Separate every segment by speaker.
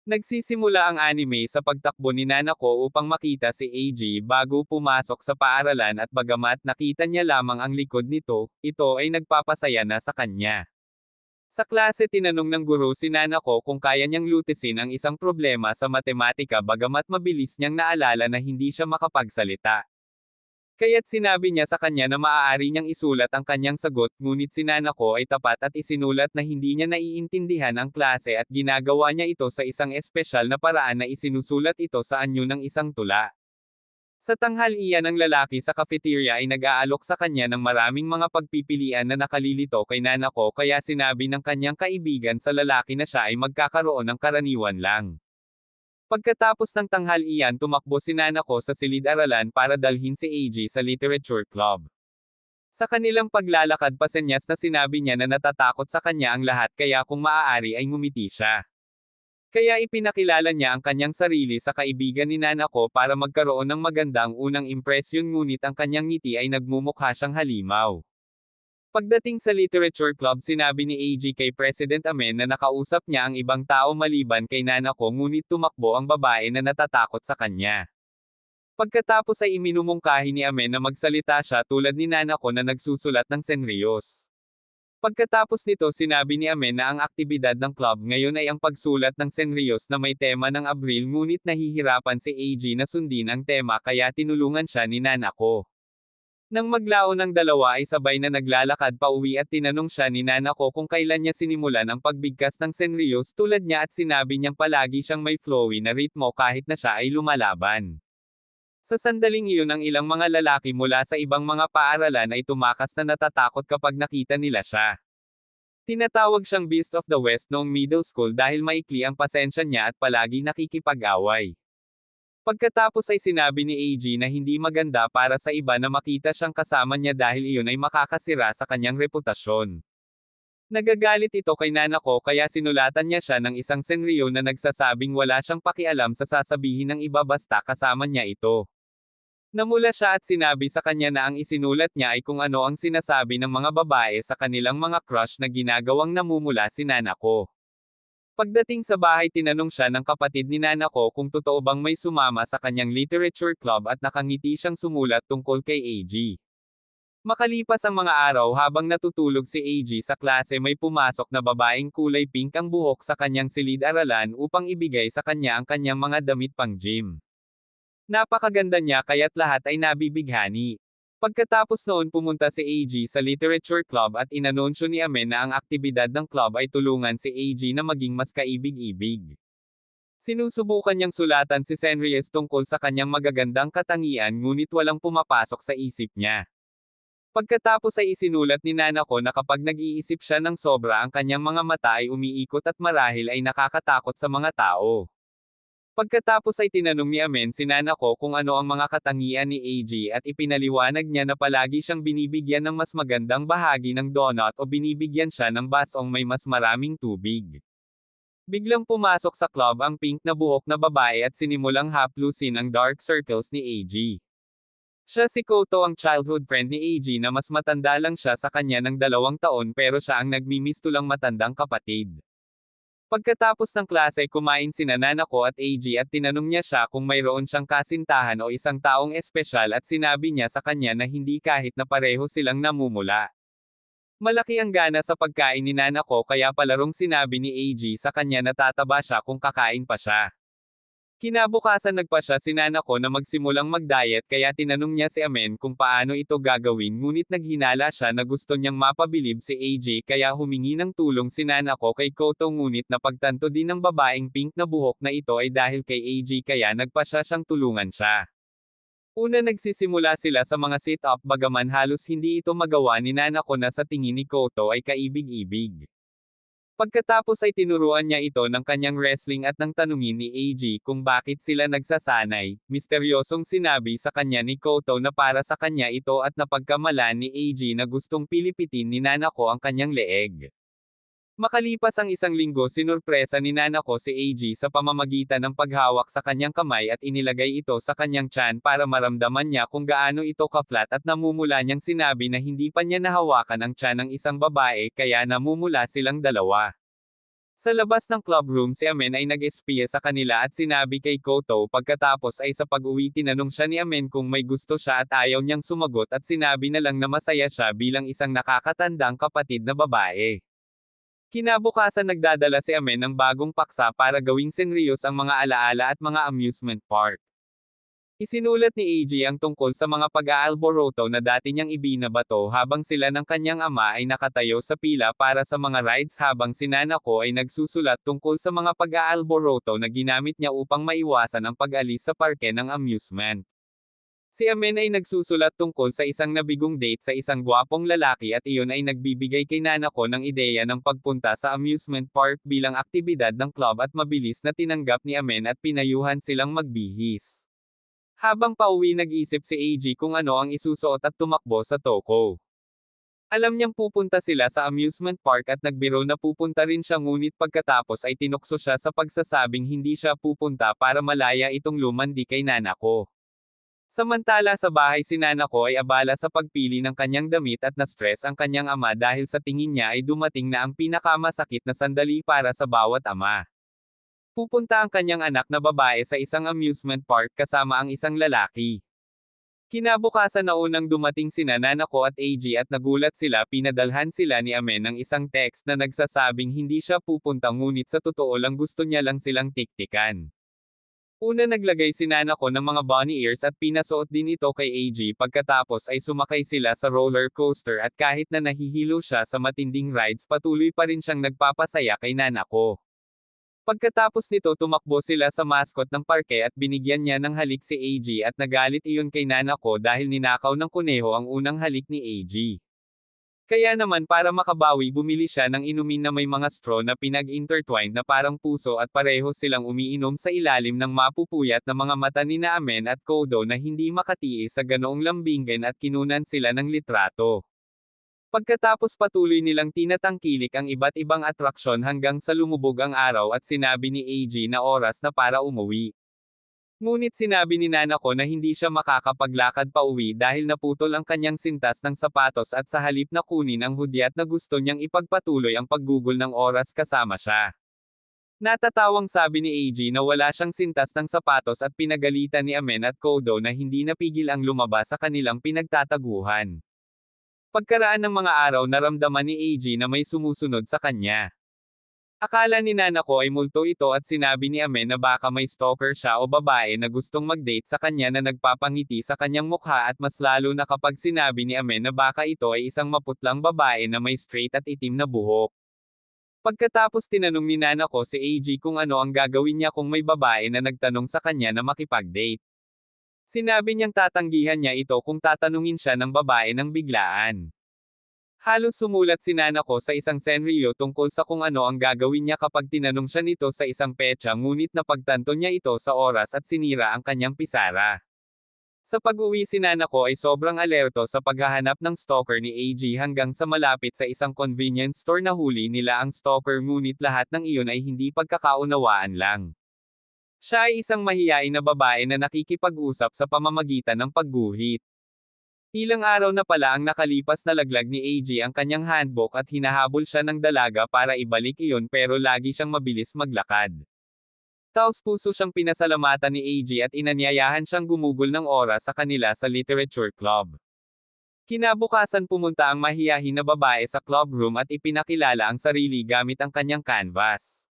Speaker 1: Nagsisimula ang anime sa pagtakbo ni Nanako upang makita si Eiji bago pumasok sa paaralan at bagamat nakita niya lamang ang likod nito, ito ay nagpapasaya na sa kanya. Sa klase tinanong ng guro si Nanako kung kaya niyang lutisin ang isang problema sa matematika bagamat mabilis niyang naalala na hindi siya makapagsalita. Kaya't sinabi niya sa kanya na maaari niyang isulat ang kanyang sagot ngunit si Nanako ay tapat at isinulat na hindi niya naiintindihan ang klase at ginagawa niya ito sa isang espesyal na paraan na isinusulat ito sa anyo ng isang tula. Sa tanghalian ng lalaki sa cafeteria ay nag-aalok sa kanya ng maraming mga pagpipilian na nakalilito kay Nanako kaya sinabi ng kanyang kaibigan sa lalaki na siya ay magkakaroon ng karaniwan lang. Pagkatapos ng tanghalian tumakbo si Nanako sa silid-aralan para dalhin si Eiji sa literature club. Sa kanilang paglalakad pasenyas na sinabi niya na natatakot sa kanya ang lahat kaya kung maaari ay ngumiti siya. Kaya ipinakilala niya ang kanyang sarili sa kaibigan ni Nanako para magkaroon ng magandang unang impresyon ngunit ang kanyang ngiti ay nagmumukha siyang halimaw. Pagdating sa literature club sinabi ni Eiji kay President Amen na nakausap niya ang ibang tao maliban kay Nanako ngunit tumakbo ang babae na natatakot sa kanya. Pagkatapos ay iminumungkahi ni Amen na magsalita siya tulad ni Nanako na nagsusulat ng senryos. Pagkatapos nito sinabi ni Amen na ang aktibidad ng club ngayon ay ang pagsulat ng senryos na may tema ng Abril ngunit nahihirapan si Eiji na sundin ang tema kaya tinulungan siya ni Nanako. Nang maglaon ng dalawa ay sabay na naglalakad pauwi at tinanong siya ni Nanako kung kailan niya sinimulan ang pagbigkas ng senryos tulad niya at sinabi niyang palagi siyang may flowy na ritmo kahit na siya ay lumalaban. Sa sandaling iyon ang ilang mga lalaki mula sa ibang mga paaralan ay tumakas na natatakot kapag nakita nila siya. Tinatawag siyang Beast of the West noong middle school dahil maikli ang pasensya niya at palagi nakikipag-away. Pagkatapos ay sinabi ni Eiji na hindi maganda para sa iba na makita siyang kasama niya dahil iyon ay makakasira sa kanyang reputasyon. Nagagalit ito kay Nanako kaya sinulatan niya siya ng isang senryo na nagsasabing wala siyang pakialam sa sasabihin ng iba basta kasama niya ito. Namula siya at sinabi sa kanya na ang isinulat niya ay kung ano ang sinasabi ng mga babae sa kanilang mga crush na ginagawang namumula si Nanako. Pagdating sa bahay tinanong siya ng kapatid ni Nanako kung totoo bang may sumama sa kanyang literature club at nakangiti siyang sumulat tungkol kay Eiji. Makalipas ang mga araw habang natutulog si Eiji sa klase may pumasok na babaeng kulay pink ang buhok sa kanyang silid-aralan upang ibigay sa kanya ang kanyang mga damit pang gym. Napakaganda niya kaya't lahat ay nabibighani. Pagkatapos noon pumunta si Eiji sa literature club at inanunsyo ni Amen na ang aktibidad ng club ay tulungan si Eiji na maging mas kaibig-ibig. Sinusubukan niyang sulatan si Senries tungkol sa kanyang magagandang katangian ngunit walang pumapasok sa isip niya. Pagkatapos ay isinulat ni Nanako na kapag nag-iisip siya ng sobra ang kanyang mga mata ay umiikot at marahil ay nakakatakot sa mga tao. Pagkatapos ay tinanong ni Amen si Nanako kung ano ang mga katangian ni Eiji at ipinaliwanag niya na palagi siyang binibigyan ng mas magandang bahagi ng donut o binibigyan siya ng basong may mas maraming tubig. Biglang pumasok sa club ang pink na buhok na babae at sinimulang haplusin ang dark circles ni Eiji. Siya si Koto ang childhood friend ni Eiji na mas matanda lang siya sa kanya ng 2 taon pero siya ang nagmimistulang matandang kapatid. Pagkatapos ng klase kumain sina Nanako at Eiji at tinanong niya siya kung mayroon siyang kasintahan o isang taong espesyal at sinabi niya sa kanya na hindi kahit na pareho silang namumula. Malaki ang gana sa pagkain ni Nanako kaya palarong sinabi ni Eiji sa kanya na tataba siya kung kakain pa siya. Kinabukasan nagpa siya si Nanako na magsimulang mag-diet kaya tinanong niya si Amen kung paano ito gagawin ngunit naghinala siya na gusto niyang mapabilib si Eiji kaya humingi ng tulong si Nanako kay Koto ngunit napagtanto din ng babaeng pink na buhok na ito ay dahil kay Eiji kaya nagpa siya siyang tulungan siya. Una nagsisimula sila sa mga sit-up bagaman halos hindi ito magawa ni Nanako na sa tingin ni Koto ay kaibig-ibig. Pagkatapos ay tinuruan niya ito ng kanyang wrestling at nang tanungin ni Eiji kung bakit sila nagsasanay, misteryosong sinabi sa kanya ni Koto na para sa kanya ito at napagkamalan ni Eiji na gustong pilipitin ni Nanako ang kanyang leeg. Makalipas ang 1 linggo sinurpresa ni Nanako si Eiji sa pamamagitan ng paghawak sa kanyang kamay at inilagay ito sa kanyang tiyan para maramdaman niya kung gaano ito ka-flat at namumula niyang sinabi na hindi pa niya nahawakan ang tiyan ng isang babae kaya namumula silang dalawa. Sa labas ng club room si Amen ay nag-espiya sa kanila at sinabi kay Koto pagkatapos ay sa pag-uwi tinanong siya ni Amen kung may gusto siya at ayaw niyang sumagot at sinabi na lang na masaya siya bilang isang nakakatandang kapatid na babae. Kinabukasan nagdadala si Amen ng bagong paksa para gawing senryos ang mga alaala at mga amusement park. Isinulat ni AG ang tungkol sa mga pag-aalboroto na dati niyang ibinabato habang sila ng kanyang ama ay nakatayo sa pila para sa mga rides habang si Nanako ay nagsusulat tungkol sa mga pag-aalboroto na ginamit niya upang maiwasan ang pag-alis sa parke ng amusement. Si Amen ay nagsusulat tungkol sa isang nabigong date sa isang gwapong lalaki at iyon ay nagbibigay kay Nanako ng ideya ng pagpunta sa amusement park bilang aktibidad ng club at mabilis na tinanggap ni Amen at pinayuhan silang magbihis. Habang pauwi nag-isip si AG kung ano ang isusuot at tumakbo sa toko. Alam niyang pupunta sila sa amusement park at nagbiro na pupunta rin siya ngunit pagkatapos ay tinukso siya sa pagsasabing hindi siya pupunta para malaya itong lumandi kay Nanako. Samantala sa bahay si Nanako ay abala sa pagpili ng kanyang damit at na-stress ang kanyang ama dahil sa tingin niya ay dumating na ang pinakamasakit na sandali para sa bawat ama. Pupunta ang kanyang anak na babae sa isang amusement park kasama ang isang lalaki. Kinabukasan na unang dumating sina Nanako at AG at nagulat sila pinadalhan sila ni Amen ng isang text na nagsasabing hindi siya pupunta ngunit sa totoo lang gusto niya lang silang tiktikan. Una naglagay si Nanako ng mga bunny ears at pinasuot din ito kay AG pagkatapos ay sumakay sila sa roller coaster at kahit na nahihilo siya sa matinding rides patuloy pa rin siyang nagpapasaya kay Nanako. Pagkatapos nito tumakbo sila sa mascot ng parke at binigyan niya ng halik si AG at nagalit iyon kay Nanako dahil ninakaw ng kuneho ang unang halik ni AG. Kaya naman para makabawi bumili siya ng inumin na may mga straw na pinag-intertwined na parang puso at pareho silang umiinom sa ilalim ng mapupuyat na mga mata ni Amen at Kodo na hindi makatiis sa ganoong lambinggan at kinunan sila ng litrato. Pagkatapos patuloy nilang tinatangkilik ang iba't ibang atraksyon hanggang sa lumubog ang araw at sinabi ni AG na oras na para umuwi. Ngunit sinabi ni Nanako na hindi siya makakapaglakad pa uwi dahil naputol ang kanyang sintas ng sapatos at sa halip na kunin ang hudyat na gusto niyang ipagpatuloy ang paggugol ng oras kasama siya. Natatawang sabi ni AG na wala siyang sintas ng sapatos at pinagalitan ni Amen at Kodo na hindi napigil ang lumabas sa kanilang pinagtataguhan. Pagkaraan ng mga araw naramdaman ni AG na may sumusunod sa kanya. Akala ni Nanako ay multo ito at sinabi ni Amen na baka may stalker siya o babae na gustong mag-date sa kanya na nagpapangiti sa kanyang mukha at mas lalo na kapag sinabi ni Amen na baka ito ay isang maputlang babae na may straight at itim na buhok. Pagkatapos tinanong ni Nanako si AG kung ano ang gagawin niya kung may babae na nagtanong sa kanya na makipag-date. Sinabi niyang tatanggihan niya ito kung tatanungin siya ng babae ng biglaan. Halos sumulat si Nanako sa isang senryo tungkol sa kung ano ang gagawin niya kapag tinanong siya nito sa isang petsa ngunit napagtanto niya ito sa oras at sinira ang kanyang pisara. Sa pag-uwi si Nanako ay sobrang alerto sa paghahanap ng stalker ni AG hanggang sa malapit sa isang convenience store na huli nila ang stalker ngunit lahat ng iyon ay hindi pagkakaunawaan lang. Siya ay isang mahiyain na babae na nakikipag-usap sa pamamagitan ng pagguhit. Ilang araw na pala ang nakalipas na laglag ni AG ang kanyang handbook at hinahabol siya ng dalaga para ibalik iyon pero lagi siyang mabilis maglakad. Taos-puso siyang pinasalamatan ni AG at inanyayahan siyang gumugol ng oras sa kanila sa literature club. Kinabukasan pumunta ang mahiyahin na babae sa club room at ipinakilala ang sarili gamit ang kanyang canvas.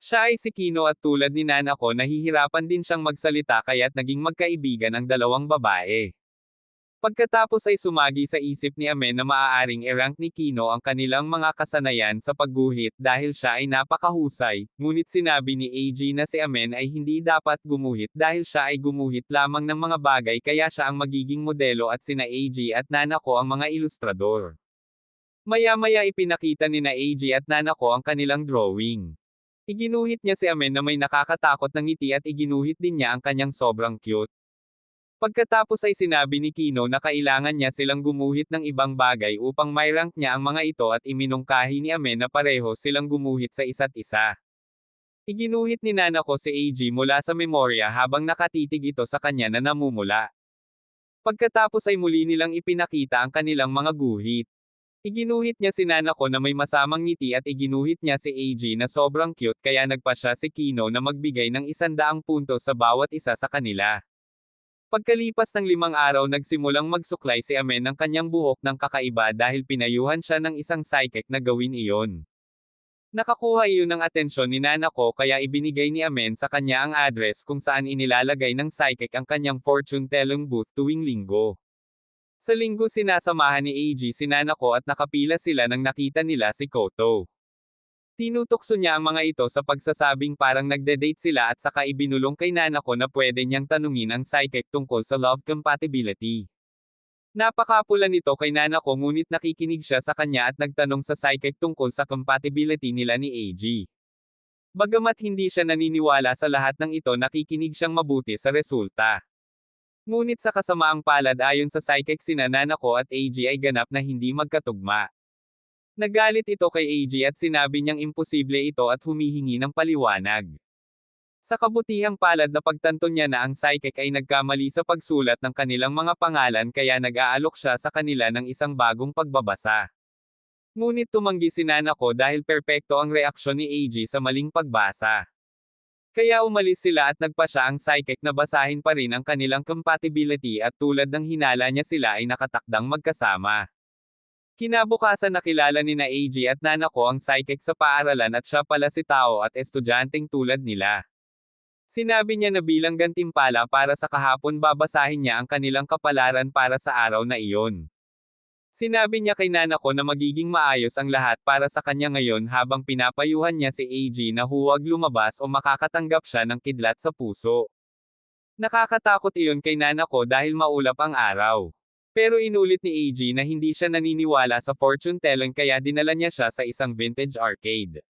Speaker 1: Siya ay si Kino at tulad ni Nanako nahihirapan din siyang magsalita kaya't naging magkaibigan ang dalawang babae. Pagkatapos ay sumagi sa isip ni Amen na maaaring i-rank ni Kino ang kanilang mga kasanayan sa pagguhit dahil siya ay napakahusay, ngunit sinabi ni AG na si Amen ay hindi dapat gumuhit dahil siya ay gumuhit lamang ng mga bagay kaya siya ang magiging modelo at sina AG at Nanako ang mga ilustrador. Maya-maya ipinakita ni na AG at Nanako ang kanilang drawing. Iginuhit niya si Amen na may nakakatakot na ngiti at iginuhit din niya ang kanyang sobrang cute. Pagkatapos ay sinabi ni Kino na kailangan niya silang gumuhit ng ibang bagay upang mai-rank niya ang mga ito at iminungkahi ni Amen na pareho silang gumuhit sa isa't isa. Iginuhit ni Nanako si AG mula sa memorya habang nakatitig ito sa kanya na namumula. Pagkatapos ay muli nilang ipinakita ang kanilang mga guhit. Iginuhit niya si Nanako na may masamang ngiti at iginuhit niya si AG na sobrang cute kaya nagpa siya si Kino na magbigay ng 100 punto sa bawat isa sa kanila. Pagkalipas ng 5 araw nagsimulang magsuklay si Amen ng kanyang buhok ng kakaiba dahil pinayuhan siya ng isang psychic na gawin iyon. Nakakuha iyon ng atensyon ni Nanako kaya ibinigay ni Amen sa kanya ang address kung saan inilalagay ng psychic ang kanyang fortune telling booth tuwing linggo. Sa linggo sinasamahan ni AG si Nanako at nakapila sila nang nakita nila si Koto. Tinutokso niya ang mga ito sa pagsasabing parang nagde-date sila at saka ibinulong kay Nanako na pwede niyang tanungin ang psychic tungkol sa love compatibility. Napakapula nito kay Nanako ngunit nakikinig siya sa kanya at nagtanong sa psychic tungkol sa compatibility nila ni AG. Bagamat hindi siya naniniwala sa lahat ng ito nakikinig siyang mabuti sa resulta. Ngunit sa kasamaang palad ayon sa psychic sina Nanako at AG ay ganap na hindi magkatugma. Nagalit ito kay AG at sinabi niyang imposible ito at humihingi ng paliwanag. Sa kabutihang palad na pagtanto niya na ang psychic ay nagkamali sa pagsulat ng kanilang mga pangalan kaya nag-aalok siya sa kanila ng isang bagong pagbabasa. Ngunit tumanggi si Nanako dahil perpekto ang reaksyon ni AG sa maling pagbasa. Kaya umalis sila at nagpa siya ang psychic na basahin pa rin ang kanilang compatibility at tulad ng hinala niya sila ay nakatakdang magkasama. Kinabukasan nakilala ni na AG at Nanako ang psychic sa paaralan at siya pala si Tao at estudyanteng tulad nila. Sinabi niya na bilang gantimpala para sa kahapon babasahin niya ang kanilang kapalaran para sa araw na iyon. Sinabi niya kay Nanako na magiging maayos ang lahat para sa kanya ngayon habang pinapayuhan niya si AG na huwag lumabas o makakatanggap siya ng kidlat sa puso. Nakakatakot iyon kay Nanako dahil maulap ang araw. Pero inulit ni AG na hindi siya naniniwala sa fortune telling kaya dinala niya siya sa isang vintage arcade.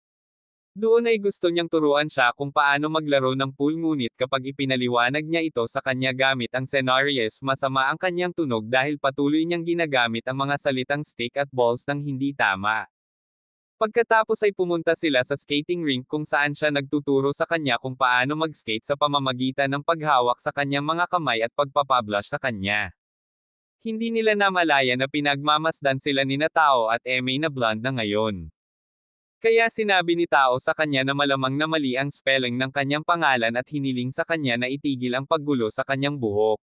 Speaker 1: Doon ay gusto niyang turuan siya kung paano maglaro ng pool ngunit kapag ipinaliwanag niya ito sa kanya gamit ang scenarios masama ang kanyang tunog dahil patuloy niyang ginagamit ang mga salitang stick at balls ng hindi tama. Pagkatapos ay pumunta sila sa skating rink kung saan siya nagtuturo sa kanya kung paano mag-skate sa pamamagitan ng paghawak sa kanyang mga kamay at pagpapablush sa kanya. Hindi nila namalaya na pinagmamasdan sila ni na Tao at Eme na blonde na ngayon. Kaya sinabi ni Tao sa kanya na malamang na mali ang spelling ng kanyang pangalan at hiniling sa kanya na itigil ang paggulo sa kanyang buhok.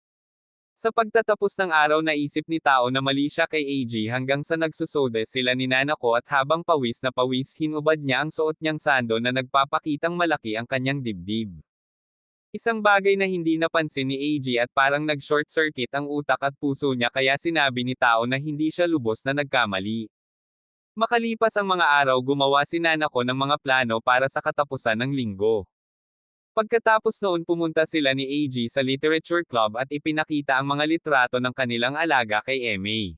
Speaker 1: Sa pagtatapos ng araw naisip ni Tao na mali siya kay AG hanggang sa nagsusode sila ni Nanako at habang pawis na pawis hinubad niya ang suot niyang sando na nagpapakitang malaki ang kanyang dibdib. Isang bagay na hindi napansin ni AG at parang nag-short circuit ang utak at puso niya kaya sinabi ni Tao na hindi siya lubos na nagkamali. Makalipas ang mga araw gumawa si Nanako ng mga plano para sa katapusan ng linggo. Pagkatapos noon pumunta sila ni AG sa literature club at ipinakita ang mga litrato ng kanilang alaga kay Eme.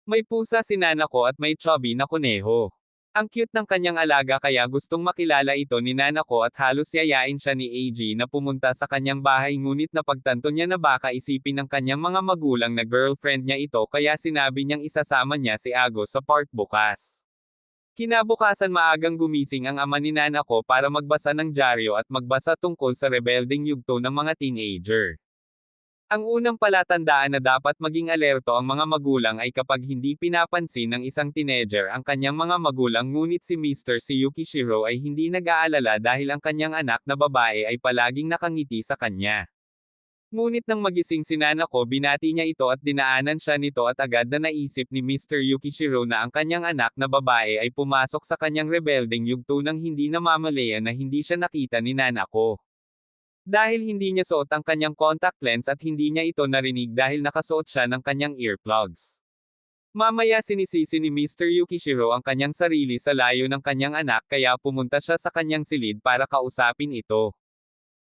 Speaker 1: May pusa si Nanako at may chubby na kuneho. Ang cute ng kanyang alaga kaya gustong makilala ito ni Nanako at halos yayain siya ni AG na pumunta sa kanyang bahay ngunit napagtanto niya na baka isipin ng kanyang mga magulang na girlfriend niya ito kaya sinabi niyang isasama niya si Ago sa park bukas. Kinabukasan maagang gumising ang ama ni Nanako para magbasa ng dyaryo at magbasa tungkol sa rebelding yugto ng mga teenager. Ang unang palatandaan na dapat maging alerto ang mga magulang ay kapag hindi pinapansin ng isang teenager ang kanyang mga magulang ngunit si Mr. si Yukishiro ay hindi nag-aalala dahil ang kanyang anak na babae ay palaging nakangiti sa kanya. Ngunit nang magising si Nanako binati niya ito at dinaanan siya nito at agad na naisip ni Mr. Yukishiro na ang kanyang anak na babae ay pumasok sa kanyang rebelding yugto nang hindi namamalaya na hindi siya nakita ni Nanako. Dahil hindi niya suot ang kanyang contact lens at hindi niya ito narinig dahil nakasuot siya ng kanyang earplugs. Mamaya sinisisi ni Mr. Yukishiro ang kanyang sarili sa layo ng kanyang anak kaya pumunta siya sa kanyang silid para kausapin ito.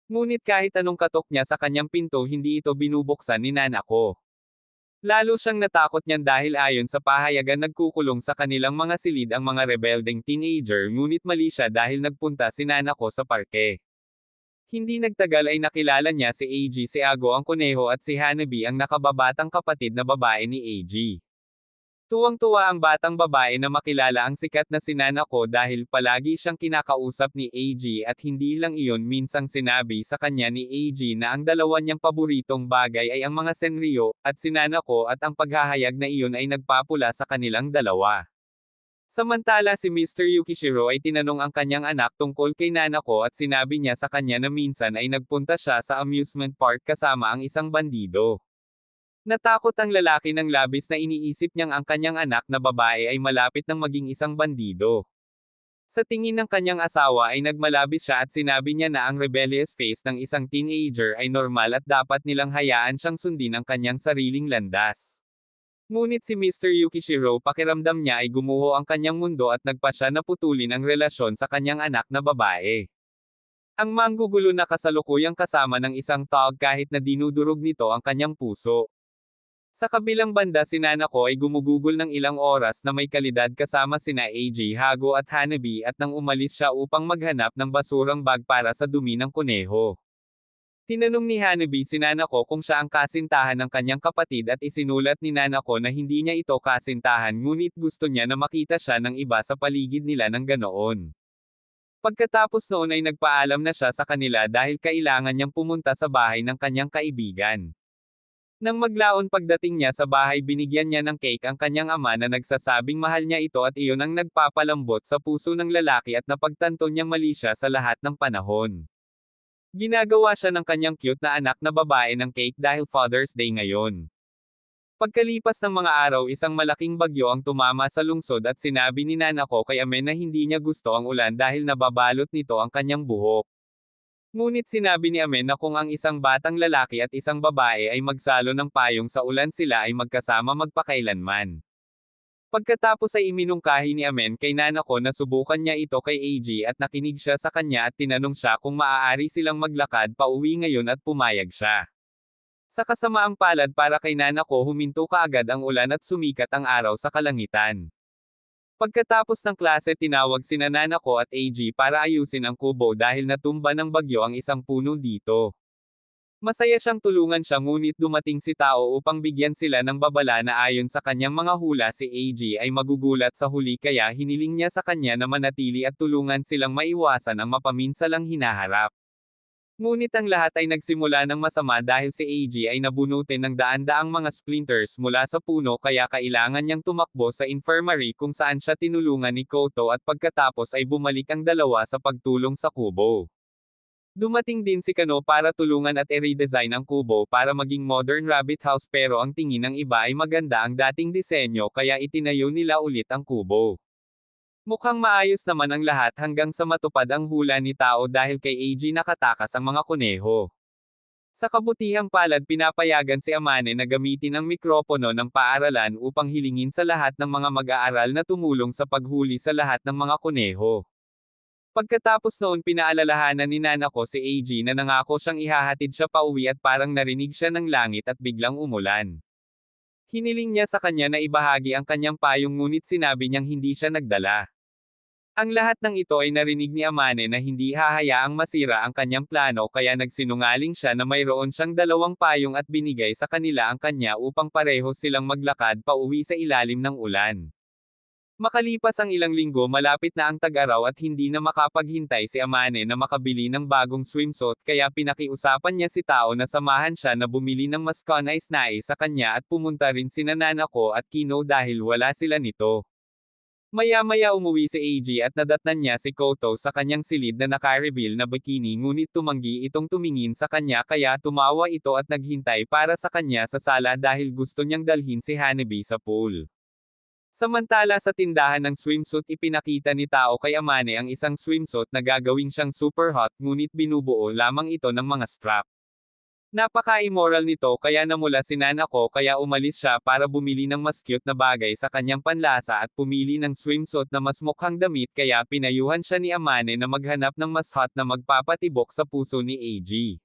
Speaker 1: Ngunit kahit anong katok niya sa kanyang pinto hindi ito binubuksan ni Nanako. Lalo siyang natakot niyan dahil ayon sa pahayagan nagkukulong sa kanilang mga silid ang mga rebelding teenager ngunit mali siya dahil nagpunta si Nanako sa parke. Hindi nagtagal ay nakilala niya si AG si Ago ang kuneho at si Hanabi ang nakababatang kapatid na babae ni AG. Tuwang-tuwa ang batang babae na makilala ang sikat na si Nanako dahil palagi siyang kinakausap ni AG at hindi lang iyon, minsang sinabi sa kanya ni AG na ang dalawa niyang paboritong bagay ay ang mga senryo, at si Nanako at ang paghahayag na iyon ay nagpapula sa kanilang dalawa. Samantala si Mr. Yukishiro ay tinanong ang kanyang anak tungkol kay Nanako at sinabi niya sa kanya na minsan ay nagpunta siya sa amusement park kasama ang isang bandido. Natakot ang lalaki ng labis na iniisip niyang ang kanyang anak na babae ay malapit ng maging isang bandido. Sa tingin ng kanyang asawa ay nagmalabis siya at sinabi niya na ang rebellious face ng isang teenager ay normal at dapat nilang hayaan siyang sundin ang kanyang sariling landas. Ngunit si Mr. Yukishiro, pakiramdam niya ay gumuho ang kanyang mundo at nagpa siya na putulin ang relasyon sa kanyang anak na babae. Ang manggugulo na kasalukuyang kasama ng isang tao kahit na dinudurog nito ang kanyang puso. Sa kabilang banda si Nanako ay gumugugol ng ilang oras na may kalidad kasama sina AJ Hago at Hanabi at nang umalis siya upang maghanap ng basurang bag para sa dumi ng kuneho. Tinanong ni Hanabi si Nanako kung siya ang kasintahan ng kanyang kapatid at isinulat ni Nanako na hindi niya ito kasintahan, ngunit gusto niya na makita siya ng iba sa paligid nila ng ganoon. Pagkatapos noon ay nagpaalam na siya sa kanila dahil kailangan niyang pumunta sa bahay ng kanyang kaibigan. Nang maglaon pagdating niya sa bahay, binigyan niya ng cake ang kanyang ama na nagsasabing mahal niya ito at iyon ang nagpapalambot sa puso ng lalaki at napagtanto niyang mali siya sa lahat ng panahon. Ginagawa siya ng kanyang cute na anak na babae ng cake dahil Father's Day ngayon. Pagkalipas ng mga araw, isang malaking bagyo ang tumama sa lungsod at sinabi ni Nanako kay Amen na hindi niya gusto ang ulan dahil nababalot nito ang kanyang buhok. Ngunit sinabi ni Amen na kung ang isang batang lalaki at isang babae ay magsalo ng payong sa ulan, sila ay magkasama magpakailanman. Pagkatapos ay iminungkahi ni Amen kay Nanako na subukan niya ito kay AG at nakinig siya sa kanya at tinanong siya kung maaari silang maglakad pauwi ngayon at pumayag siya. Sa kasamaang palad para kay Nanako, huminto kaagad ang ulan at sumikat ang araw sa kalangitan. Pagkatapos ng klase, tinawag sina Nanako at AG para ayusin ang kubo dahil natumba ng bagyo ang isang puno dito. Masaya siyang tulungan siya, ngunit dumating si Tao upang bigyan sila ng babala na ayon sa kanyang mga hula si AG ay magugulat sa huli, kaya hiniling niya sa kanya na manatili at tulungan silang maiwasan ang mapaminsalang hinaharap. Ngunit ang lahat ay nagsimula ng masama dahil si AG ay nabunutin ng daan-daang mga splinters mula sa puno, kaya kailangan niyang tumakbo sa infirmary kung saan siya tinulungan ni Koto at pagkatapos ay bumalik ang dalawa sa pagtulong sa kubo. Dumating din si Kano para tulungan at i-redesign ang kubo para maging modern rabbit house, pero ang tingin ng iba ay maganda ang dating disenyo kaya itinayo nila ulit ang kubo. Mukhang maayos naman ang lahat hanggang sa matupad ang hula ni Tao dahil kay AG nakatakas ang mga kuneho. Sa kabutihang palad, pinapayagan si Amane na gamitin ang mikropono ng paaralan upang hilingin sa lahat ng mga mag-aaral na tumulong sa paghuli sa lahat ng mga kuneho. Pagkatapos noon, pinaalalahanan ni Nanako si AG na nangako siyang ihahatid siya pauwi at parang narinig siya ng langit at biglang umulan. Hiniling niya sa kanya na ibahagi ang kanyang payong, ngunit sinabi niyang hindi siya nagdala. Ang lahat ng ito ay narinig ni Amane na hindi hahayaang masira ang kanyang plano, kaya nagsinungaling siya na mayroon siyang 2 payong at binigay sa kanila ang kanya upang pareho silang maglakad pauwi sa ilalim ng ulan. Makalipas ang ilang linggo, malapit na ang tag-araw at hindi na makapaghintay si Amane na makabili ng bagong swimsuit, kaya pinakiusapan niya si Tao na samahan siya na bumili ng mas kanais-nais sa kanya at pumunta rin sina Nanako at Kino dahil wala sila nito. Maya-maya umuwi si AG at nadatnan niya si Koto sa kanyang silid na naka-reveal na bikini, ngunit tumanggi itong tumingin sa kanya, kaya tumawa ito at naghintay para sa kanya sa sala dahil gusto niyang dalhin si Hanabi sa pool. Samantala sa tindahan ng swimsuit, ipinakita ni Tao kay Amane ang isang swimsuit na gagawing siyang super hot, ngunit binubuo lamang ito ng mga strap. Napaka-immoral nito, kaya namula si Nanako, kaya umalis siya para bumili ng mas cute na bagay sa kanyang panlasa at pumili ng swimsuit na mas mukhang damit, kaya pinayuhan siya ni Amane na maghanap ng mas hot na magpapatibok sa puso ni AG.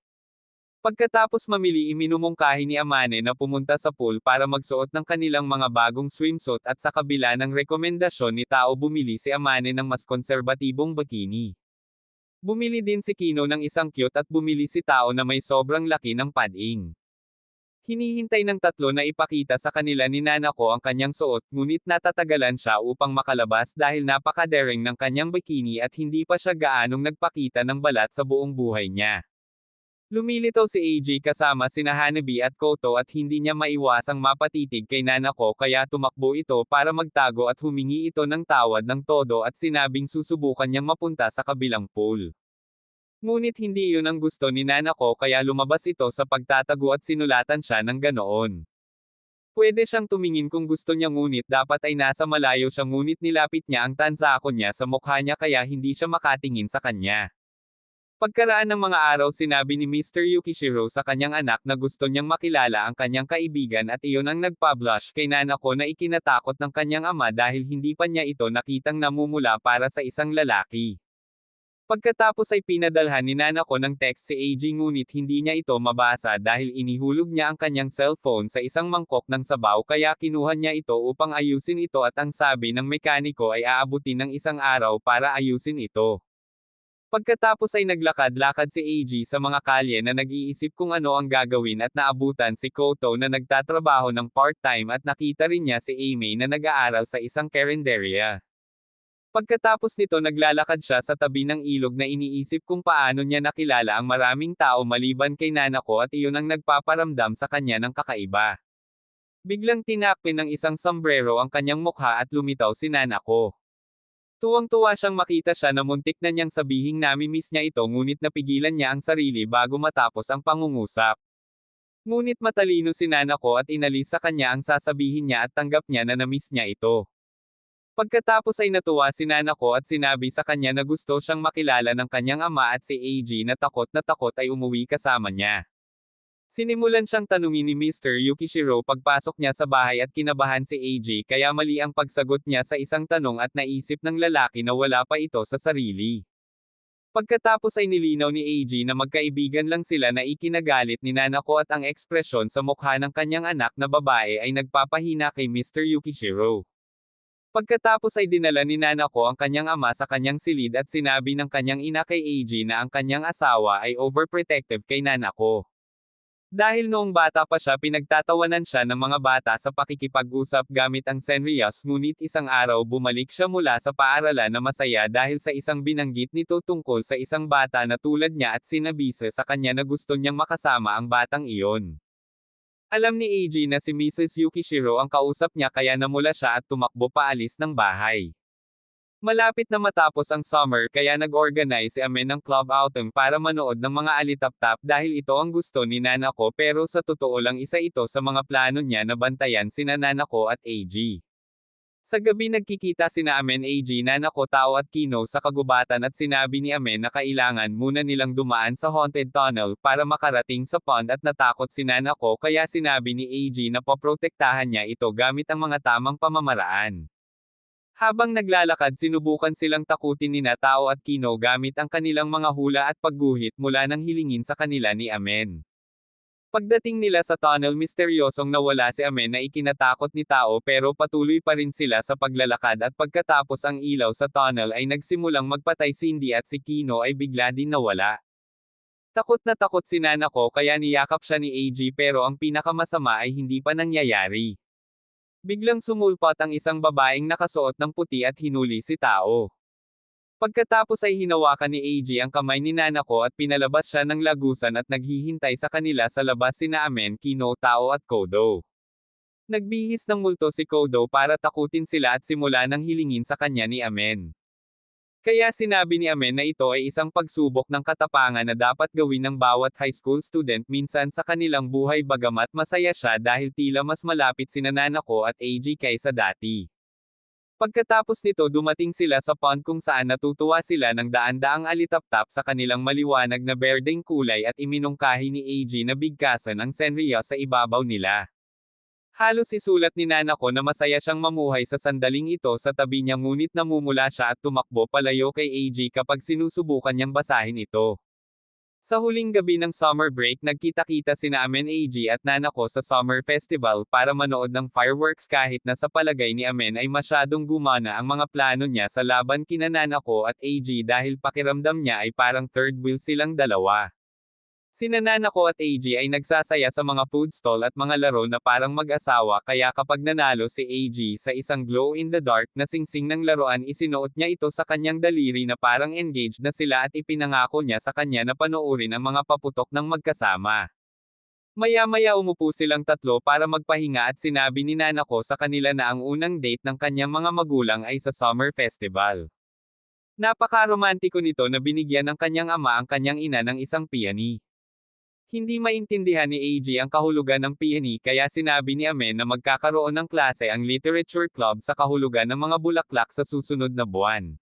Speaker 1: Pagkatapos mamili, iminumungkahi ni Amane na pumunta sa pool para magsuot ng kanilang mga bagong swimsuit, at sa kabila ng rekomendasyon ni Tao, bumili si Amane ng mas konserbatibong bikini. Bumili din si Kino ng isang cute at bumili si Tao na may sobrang laki ng padding. Hinihintay ng tatlo na ipakita sa kanila ni Nanako ang kanyang suot, ngunit natatagalan siya upang makalabas dahil napaka-daring ng kanyang bikini at hindi pa siya gaanong nagpakita ng balat sa buong buhay niya. Lumilitaw si AJ kasama sina Hanabi at Koto at hindi niya maiwasang mapatitig kay Nanako kaya tumakbo ito para magtago at humingi ito ng tawad ng todo at sinabing susubukan niyang mapunta sa kabilang pool. Ngunit hindi yun ang gusto ni Nanako kaya lumabas ito sa pagtatago at sinulatan siya ng ganoon. Pwede siyang tumingin kung gusto niya ngunit dapat ay nasa malayo siya ngunit nilapit niya ang tansako niya sa mukha niya kaya hindi siya makatingin sa kanya. Pagkaraan ng mga araw sinabi ni Mr. Yukishiro sa kanyang anak na gusto niyang makilala ang kanyang kaibigan at iyon ang nagpa-blush kay Nanako na ikinatakot ng kanyang ama dahil hindi pa niya ito nakitang namumula para sa isang lalaki. Pagkatapos ay pinadalhan ni Nanako ng text si AJ ngunit hindi niya ito mabasa dahil inihulog niya ang kanyang cellphone sa isang mangkok ng sabaw kaya kinuha niya ito upang ayusin ito at ang sabi ng mekaniko ay aabutin ng isang araw para ayusin ito. Pagkatapos ay naglakad-lakad si AJ sa mga kalye na nag-iisip kung ano ang gagawin at naabutan si Koto na nagtatrabaho ng part-time at nakita rin niya si Amy na nag-aaral sa isang karinderya. Pagkatapos nito naglalakad siya sa tabi ng ilog na iniisip kung paano niya nakilala ang maraming tao maliban kay Nanako at iyon ang nagpaparamdam sa kanya ng kakaiba. Biglang tinakpin ng isang sombrero ang kanyang mukha at lumitaw si Nanako. Tuwang-tuwa siyang makita siya na muntik na niyang sabihing nami-miss niya ito ngunit napigilan niya ang sarili bago matapos ang pangungusap. Ngunit matalino si Nanako at inalis sa kanya ang sasabihin niya at tanggap niya na na-miss niya ito. Pagkatapos ay natuwa si Nanako at sinabi sa kanya na gusto siyang makilala ng kanyang ama at si AJ na takot ay umuwi kasama niya. Sinimulan siyang tanungin ni Mr. Yukishiro pagpasok niya sa bahay at kinabahan si AJ kaya mali ang pagsagot niya sa isang tanong at naisip ng lalaki na wala pa ito sa sarili. Pagkatapos ay nilinaw ni AJ na magkaibigan lang sila na ikinagalit ni Nanako at ang ekspresyon sa mukha ng kanyang anak na babae ay nagpapahina kay Mr. Yukishiro. Pagkatapos ay dinala ni Nanako ang kanyang ama sa kanyang silid at sinabi ng kanyang ina kay AJ na ang kanyang asawa ay overprotective kay Nanako. Dahil noong bata pa siya pinagtatawanan siya ng mga bata sa pakikipag-usap gamit ang senriyas ngunit isang araw bumalik siya mula sa paaralan na masaya dahil sa isang binanggit nito tungkol sa isang bata na tulad niya at sinabisa sa kanya na gusto niyang makasama ang batang iyon. Alam ni AJ na si Mrs. Yukishiro ang kausap niya kaya namula siya at tumakbo paalis ng bahay. Malapit na matapos ang summer kaya nag-organize si Amen ng club outing para manood ng mga alitap-tap dahil ito ang gusto ni Nanako pero sa totoo lang isa ito sa mga plano niya na bantayan sina Nanako at AJ. Sa gabi nagkikita sina Amen AJ Nanako Tao at Kino sa kagubatan at sinabi ni Amen na kailangan muna nilang dumaan sa haunted tunnel para makarating sa pond at natakot si Nanako kaya sinabi ni AJ na poprotektahan niya ito gamit ang mga tamang pamamaraan. Habang naglalakad sinubukan silang takutin ni Tao at Kino gamit ang kanilang mga hula at pagguhit mula ng hilingin sa kanila ni Amen. Pagdating nila sa tunnel misteryosong nawala si Amen na ikinatakot ni Tao pero patuloy pa rin sila sa paglalakad at pagkatapos ang ilaw sa tunnel ay nagsimulang magpatay Cindy at si Kino ay bigla din nawala. Takot na takot si Nanako kaya niyakap siya ni AJ pero ang pinakamasama ay hindi pa nangyayari. Biglang sumulpot ang isang babaeng nakasuot ng puti at hinuli si Tao. Pagkatapos ay hinawakan ni AJ ang kamay ni Nanako at pinalabas siya ng lagusan at naghihintay sa kanila sa labas sina Amen, Kino, Tao at Kodo. Nagbihis ng multo si Kodo para takutin sila at simula ng hilingin sa kanya ni Amen. Kaya sinabi ni Amen na ito ay isang pagsubok ng katapangan na dapat gawin ng bawat high school student minsan sa kanilang buhay bagamat masaya siya dahil tila mas malapit sina Nanako at AJ kaysa dati. Pagkatapos nito dumating sila sa pond kung saan natutuwa sila ng daan-daang alitap-tap sa kanilang maliwanag na berdeng kulay at iminungkahi ni AJ na bigkasan ang senriya sa ibabaw nila. Halos isulat ni Nanako na masaya siyang mamuhay sa sandaling ito sa tabi niya ngunit namumula siya at tumakbo palayo kay AJ kapag sinusubukan niyang basahin ito. Sa huling gabi ng summer break nagkita-kita sina Amen AJ at Nanako sa summer festival para manood ng fireworks kahit na sa palagay ni Amen ay masyadong gumana ang mga plano niya sa laban kina Nanako at AJ dahil pakiramdam niya ay parang third wheel silang dalawa. Sina Nanako at AG ay nagsasaya sa mga food stall at mga laro na parang mag-asawa kaya kapag nanalo si AG sa isang glow-in-the-dark na singsing ng laruan isinuot niya ito sa kanyang daliri na parang engaged na sila at ipinangako niya sa kanya na panoorin ang mga paputok ng magkasama. Maya-maya umupo silang tatlo para magpahinga at sinabi ni Nanako sa kanila na ang unang date ng kanyang mga magulang ay sa summer festival. Napaka-romantiko nito na binigyan ng kanyang ama ang kanyang ina ng isang peony. Hindi maintindihan ni AG ang kahulugan ng peony kaya sinabi ni Amen na magkakaroon ng klase ang literature club sa kahulugan ng mga bulaklak sa susunod na buwan.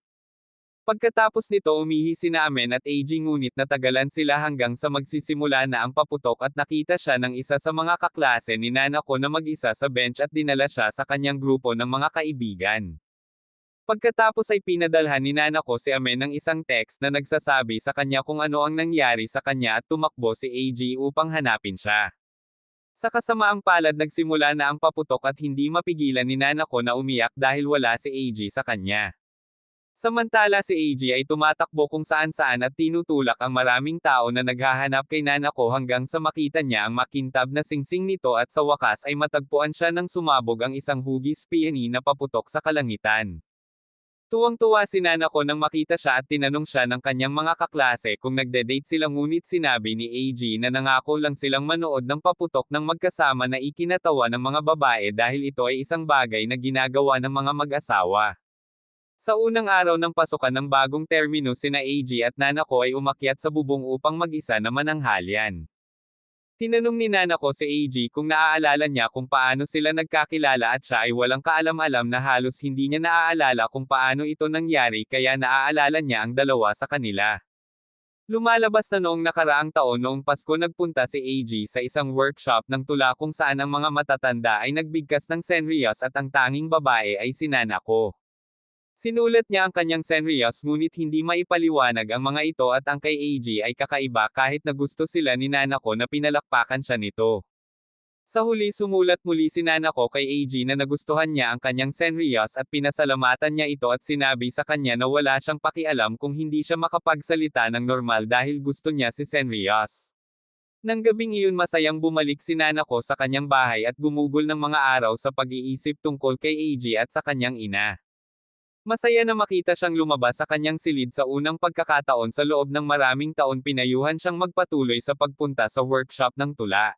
Speaker 1: Pagkatapos nito umihi sina Amen at AG ngunit natagalan sila hanggang sa magsisimula na ang paputok at nakita siya ng isa sa mga kaklase ni Nanako na mag-isa sa bench at dinala siya sa kanyang grupo ng mga kaibigan. Pagkatapos ay pinadalhan ni Nanako si Amen ng isang text na nagsasabi sa kanya kung ano ang nangyari sa kanya at tumakbo si AG upang hanapin siya. Sa kasamaang palad nagsimula na ang paputok at hindi mapigilan ni Nanako na umiyak dahil wala si AG sa kanya. Samantala si AG ay tumatakbo kung saan-saan at tinutulak ang maraming tao na naghahanap kay Nanako hanggang sa makita niya ang makintab na singsing nito at sa wakas ay matagpuan siya ng sumabog ang isang hugis peony na paputok sa kalangitan. Tuwang-tuwa si Nanako nang makita siya at tinanong siya ng kanyang mga kaklase kung nagde-date sila ngunit sinabi ni AG na nangako lang silang manood ng paputok ng magkasama na ikinatawa ng mga babae dahil ito ay isang bagay na ginagawa ng mga mag-asawa. Sa unang araw ng pasukan ng bagong termino sina AG at Nanako ay umakyat sa bubong upang mag-isa na mananghalian. Tinanong ni Nanako si AG kung naaalala niya kung paano sila nagkakilala at siya ay walang kaalam-alam na halos hindi niya naaalala kung paano ito nangyari kaya naaalala niya ang dalawa sa kanila. Lumalabas na noong nakaraang taon noong Pasko nagpunta si AG sa isang workshop ng tula kung saan ang mga matatanda ay nagbigkas ng senriyos at ang tanging babae ay si Nanako. Sinulat niya ang kanyang senriyos ngunit hindi maipaliwanag ang mga ito at ang kay AG ay kakaiba kahit na gusto sila ni Nanako na pinalakpakan siya nito. Sa huli sumulat muli si Nanako kay AG na nagustuhan niya ang kanyang senriyos at pinasalamatan niya ito at sinabi sa kanya na wala siyang pakialam kung hindi siya makapagsalita ng normal dahil gusto niya si senriyos. Nang gabing iyon masayang bumalik si Nanako sa kanyang bahay at gumugol ng mga araw sa pag-iisip tungkol kay AG at sa kanyang ina. Masaya na makita siyang lumabas sa kanyang silid sa unang pagkakataon sa loob ng maraming taon pinayuhan siyang magpatuloy sa pagpunta sa workshop ng tula.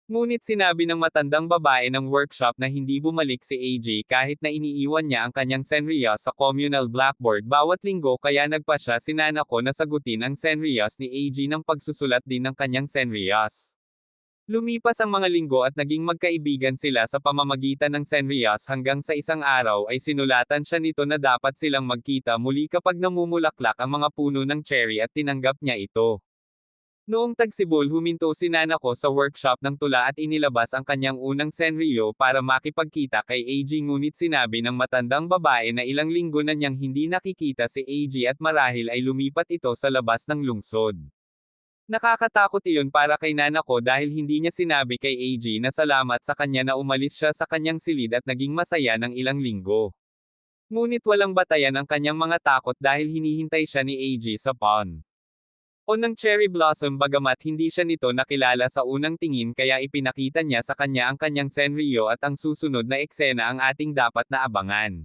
Speaker 1: Ngunit sinabi ng matandang babae ng workshop na hindi bumalik si AJ kahit na iniiwan niya ang kanyang senriyos sa communal blackboard bawat linggo kaya nagpa siya si Nanako na sagutin ang senriyos ni AJ ng pagsusulat din ng kanyang senriyos. Lumipas ang mga linggo at naging magkaibigan sila sa pamamagitan ng senriyos hanggang sa isang araw ay sinulatan siya nito na dapat silang magkita muli kapag namumulaklak ang mga puno ng cherry at tinanggap niya ito. Noong tagsibol huminto si Nanako sa workshop ng tula at inilabas ang kanyang unang senryo para makipagkita kay AG ngunit sinabi ng matandang babae na ilang linggo na niyang hindi nakikita si AG at marahil ay lumipat ito sa labas ng lungsod. Nakakatakot iyon para kay Nanako dahil hindi niya sinabi kay AG na salamat sa kanya na umalis siya sa kanyang silid at naging masaya ng ilang linggo. Ngunit walang batayan ang kanyang mga takot dahil hinihintay siya ni AG sa pond. O ng cherry blossom bagamat hindi siya nito nakilala sa unang tingin kaya ipinakita niya sa kanya ang kanyang senryo at ang susunod na eksena ang ating dapat na abangan.